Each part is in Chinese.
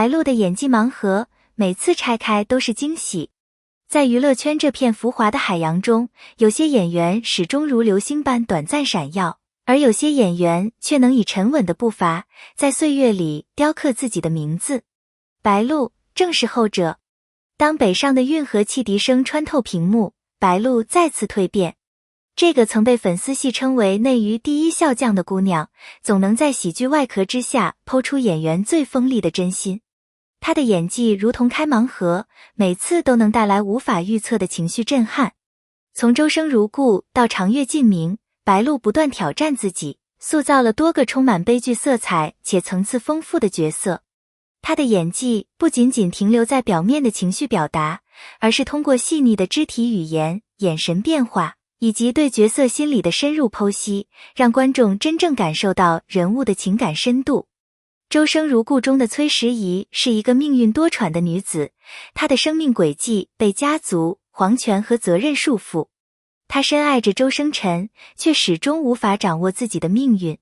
白鹿的演技盲盒，每次拆开都是惊喜。在娱乐圈这片浮华的海洋中，有些演员始终如流星般短暂闪耀，而有些演员却能以沉稳的步伐，在岁月里雕刻自己的名字。白鹿正是后者。当北上的运河汽笛声穿透屏幕，白鹿再次蜕变。这个曾被粉丝戏称为内娱第一笑匠的姑娘，总能在喜剧外壳之下剖出演员最锋利的真心。她的演技如同开盲盒，每次都能带来无法预测的情绪震撼。从周生如故到长月烬明，白鹿不断挑战自己，塑造了多个充满悲剧色彩且层次丰富的角色。她的演技不仅仅停留在表面的情绪表达，而是通过细腻的肢体语言、眼神变化以及对角色心理的深入剖析，让观众真正感受到人物的情感深度。周生如故中的崔时宜是一个命运多舛的女子，她的生命轨迹被家族、皇权和责任束缚。她深爱着周生辰，却始终无法掌握自己的命运。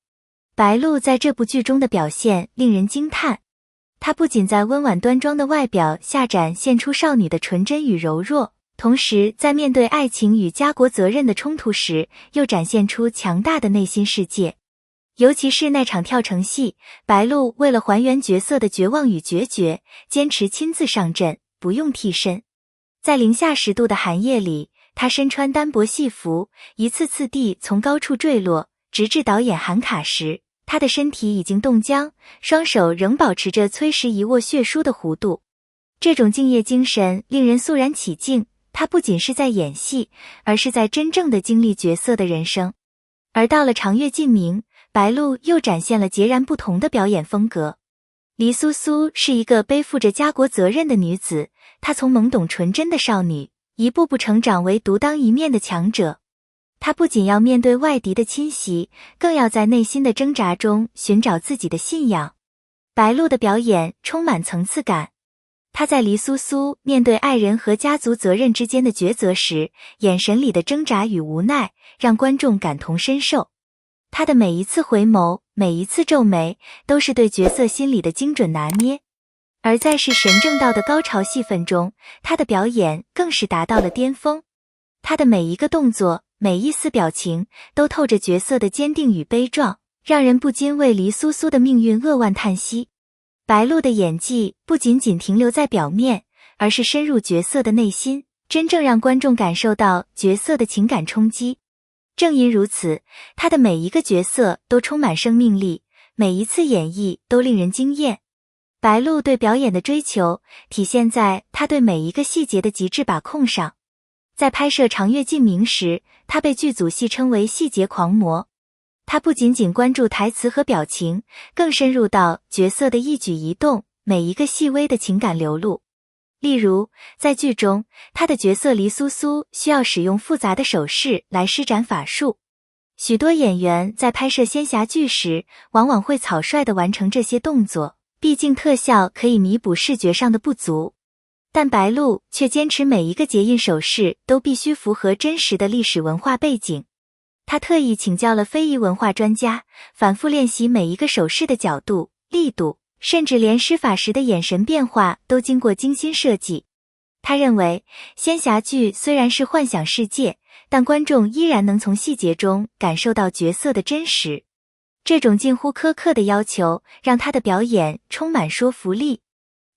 白鹿在这部剧中的表现令人惊叹。她不仅在温婉端庄的外表下展现出少女的纯真与柔弱，同时在面对爱情与家国责任的冲突时，又展现出强大的内心世界。尤其是那场跳绳戏，白鹿为了还原角色的绝望与决绝，坚持亲自上阵，不用替身。在零下10度的寒夜里，她身穿单薄戏服，一次次地从高处坠落，直至导演喊卡时，她的身体已经冻僵，双手仍保持着崔时宜握血书的弧度。这种敬业精神令人肃然起敬，她不仅是在演戏，而是在真正的经历角色的人生。而到了长月烬明，白鹿又展现了截然不同的表演风格。黎苏苏是一个背负着家国责任的女子，她从懵懂纯真的少女，一步步成长为独当一面的强者。她不仅要面对外敌的侵袭，更要在内心的挣扎中寻找自己的信仰。白鹿的表演充满层次感。她在黎苏苏面对爱人和家族责任之间的抉择时，眼神里的挣扎与无奈，让观众感同身受。她的每一次回眸，每一次皱眉，都是对角色心理的精准拿捏。而在是神正道的高潮戏份中，她的表演更是达到了巅峰。她的每一个动作，每一丝表情，都透着角色的坚定与悲壮，让人不禁为黎苏苏的命运扼腕叹息。白鹿的演技不仅仅停留在表面，而是深入角色的内心，真正让观众感受到角色的情感冲击。正因如此，她的每一个角色都充满生命力，每一次演绎都令人惊艳。白鹿对表演的追求，体现在她对每一个细节的极致把控上。在拍摄长月烬明时，她被剧组戏称为细节狂魔。她不仅仅关注台词和表情，更深入到角色的一举一动，每一个细微的情感流露。例如，在剧中，她的角色黎苏苏需要使用复杂的手势来施展法术。许多演员在拍摄仙侠剧时，往往会草率地完成这些动作，毕竟特效可以弥补视觉上的不足。但白鹿却坚持每一个结印手势都必须符合真实的历史文化背景。他特意请教了非遗文化专家，反复练习每一个手势的角度、力度，甚至连施法时的眼神变化都经过精心设计。他认为，仙侠剧虽然是幻想世界，但观众依然能从细节中感受到角色的真实。这种近乎苛刻的要求，让他的表演充满说服力。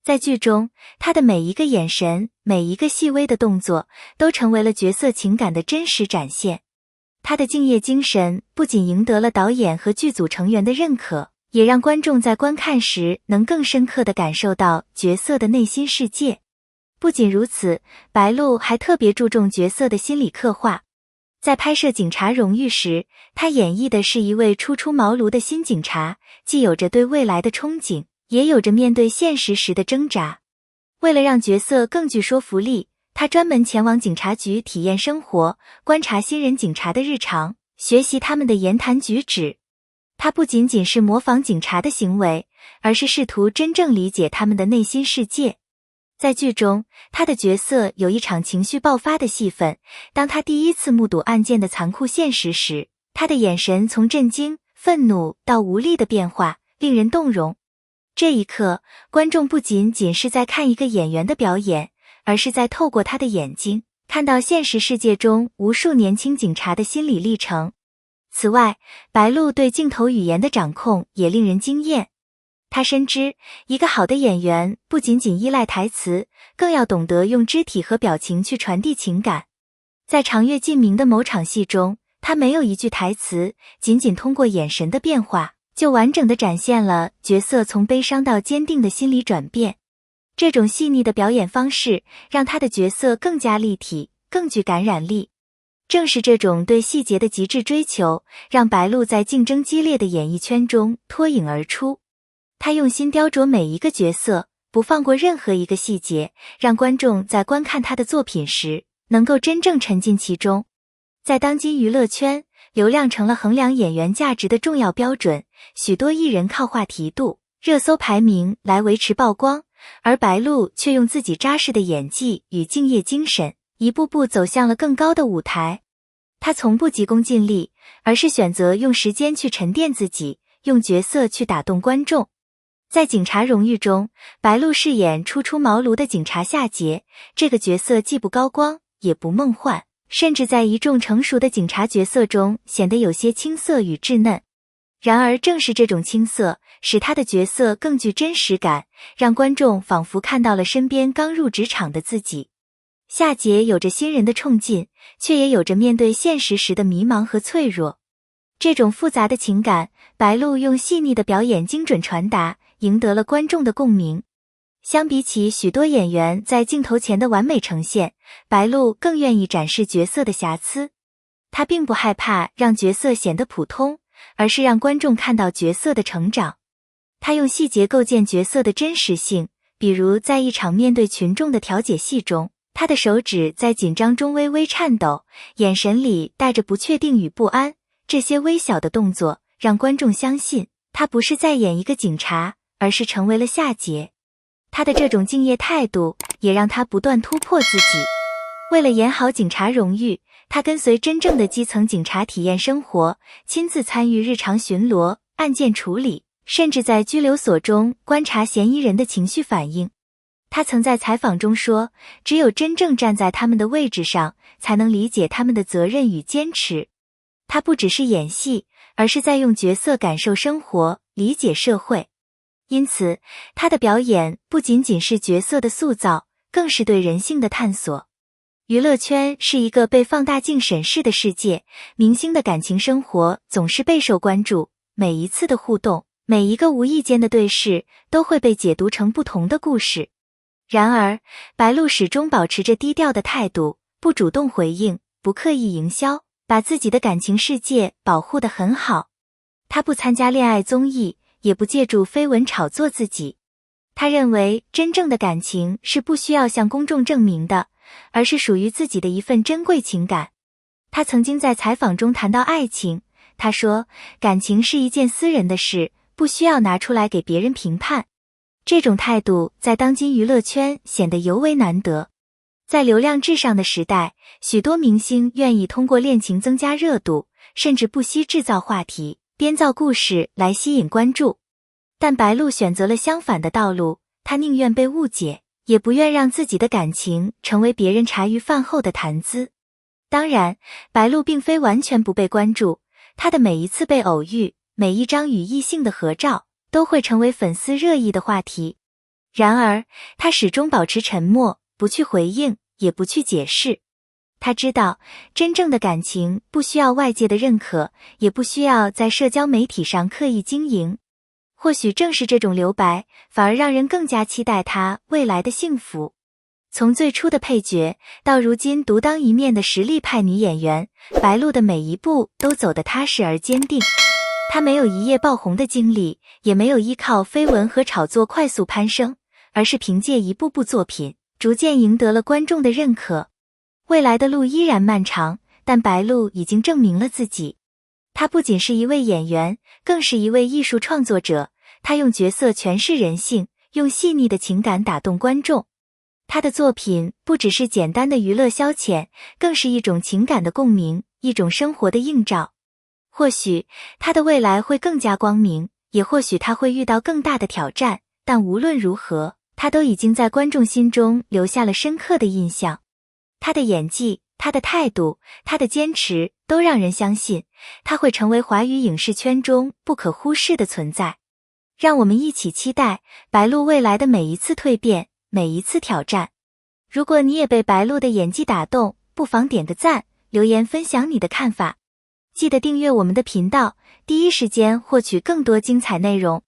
在剧中，他的每一个眼神，每一个细微的动作，都成为了角色情感的真实展现。他的敬业精神不仅赢得了导演和剧组成员的认可，也让观众在观看时能更深刻地感受到角色的内心世界。不仅如此，白鹿还特别注重角色的心理刻画。在拍摄警察荣誉时，他演绎的是一位初出茅庐的新警察，既有着对未来的憧憬，也有着面对现实时的挣扎。为了让角色更具说服力，他专门前往警察局体验生活，观察新人警察的日常，学习他们的言谈举止。他不仅仅是模仿警察的行为，而是试图真正理解他们的内心世界。在剧中，他的角色有一场情绪爆发的戏份，当他第一次目睹案件的残酷现实时，他的眼神从震惊、愤怒到无力的变化，令人动容。这一刻，观众不仅仅是在看一个演员的表演，而是在透过他的眼睛，看到现实世界中无数年轻警察的心理历程。此外，白鹿对镜头语言的掌控也令人惊艳。他深知，一个好的演员不仅仅依赖台词，更要懂得用肢体和表情去传递情感。在长月烬明的某场戏中，他没有一句台词，仅仅通过眼神的变化，就完整地展现了角色从悲伤到坚定的心理转变。这种细腻的表演方式，让他的角色更加立体，更具感染力。正是这种对细节的极致追求，让白鹿在竞争激烈的演艺圈中脱颖而出。他用心雕琢每一个角色，不放过任何一个细节，让观众在观看他的作品时，能够真正沉浸其中。在当今娱乐圈，流量成了衡量演员价值的重要标准，许多艺人靠话题度、热搜排名来维持曝光，而白鹿却用自己扎实的演技与敬业精神，一步步走向了更高的舞台。他从不急功近利，而是选择用时间去沉淀自己，用角色去打动观众。在《警察荣誉》中，白鹿饰演初出茅庐的警察夏桀，这个角色既不高光，也不梦幻，甚至在一众成熟的警察角色中显得有些青涩与稚嫩。然而正是这种青涩，使他的角色更具真实感，让观众仿佛看到了身边刚入职场的自己。夏桀有着新人的冲劲，却也有着面对现实时的迷茫和脆弱。这种复杂的情感，白鹿用细腻的表演精准传达，赢得了观众的共鸣。相比起许多演员在镜头前的完美呈现，白鹿更愿意展示角色的瑕疵。他并不害怕让角色显得普通，而是让观众看到角色的成长。他用细节构建角色的真实性，比如在一场面对群众的调解戏中，他的手指在紧张中微微颤抖，眼神里带着不确定与不安。这些微小的动作让观众相信，他不是在演一个警察，而是成为了夏桀。他的这种敬业态度也让他不断突破自己。为了演好警察荣誉，他跟随真正的基层警察体验生活，亲自参与日常巡逻、案件处理，甚至在拘留所中观察嫌疑人的情绪反应。他曾在采访中说，只有真正站在他们的位置上，才能理解他们的责任与坚持。他不只是演戏，而是在用角色感受生活，理解社会。因此，他的表演不仅仅是角色的塑造，更是对人性的探索。娱乐圈是一个被放大镜审视的世界，明星的感情生活总是备受关注，每一次的互动，每一个无意间的对视，都会被解读成不同的故事。然而，白鹿始终保持着低调的态度，不主动回应，不刻意营销，把自己的感情世界保护得很好。他不参加恋爱综艺，也不借助绯闻炒作自己。他认为真正的感情是不需要向公众证明的，而是属于自己的一份珍贵情感。他曾经在采访中谈到爱情，他说，感情是一件私人的事，不需要拿出来给别人评判。这种态度在当今娱乐圈显得尤为难得。在流量至上的时代，许多明星愿意通过恋情增加热度，甚至不惜制造话题，编造故事来吸引关注。但白鹿选择了相反的道路，他宁愿被误解，也不愿让自己的感情成为别人茶余饭后的谈资。当然，白鹿并非完全不被关注，他的每一次被偶遇，每一张与异性的合照，都会成为粉丝热议的话题。然而，他始终保持沉默，不去回应，也不去解释。他知道，真正的感情不需要外界的认可，也不需要在社交媒体上刻意经营。或许正是这种留白，反而让人更加期待他未来的幸福。从最初的配角，到如今独当一面的实力派女演员，白鹿的每一步都走得踏实而坚定。她没有一夜爆红的经历，也没有依靠绯闻和炒作快速攀升，而是凭借一部部作品，逐渐赢得了观众的认可。未来的路依然漫长，但白鹿已经证明了自己。她不仅是一位演员，更是一位艺术创作者。她用角色诠释人性，用细腻的情感打动观众。她的作品不只是简单的娱乐消遣，更是一种情感的共鸣，一种生活的映照。或许她的未来会更加光明，也或许他会遇到更大的挑战，但无论如何，他都已经在观众心中留下了深刻的印象。他的演技，他的态度，他的坚持，都让人相信他会成为华语影视圈中不可忽视的存在。让我们一起期待白鹿未来的每一次蜕变，每一次挑战。如果你也被白鹿的演技打动，不妨点个赞，留言分享你的看法。记得订阅我们的频道，第一时间获取更多精彩内容。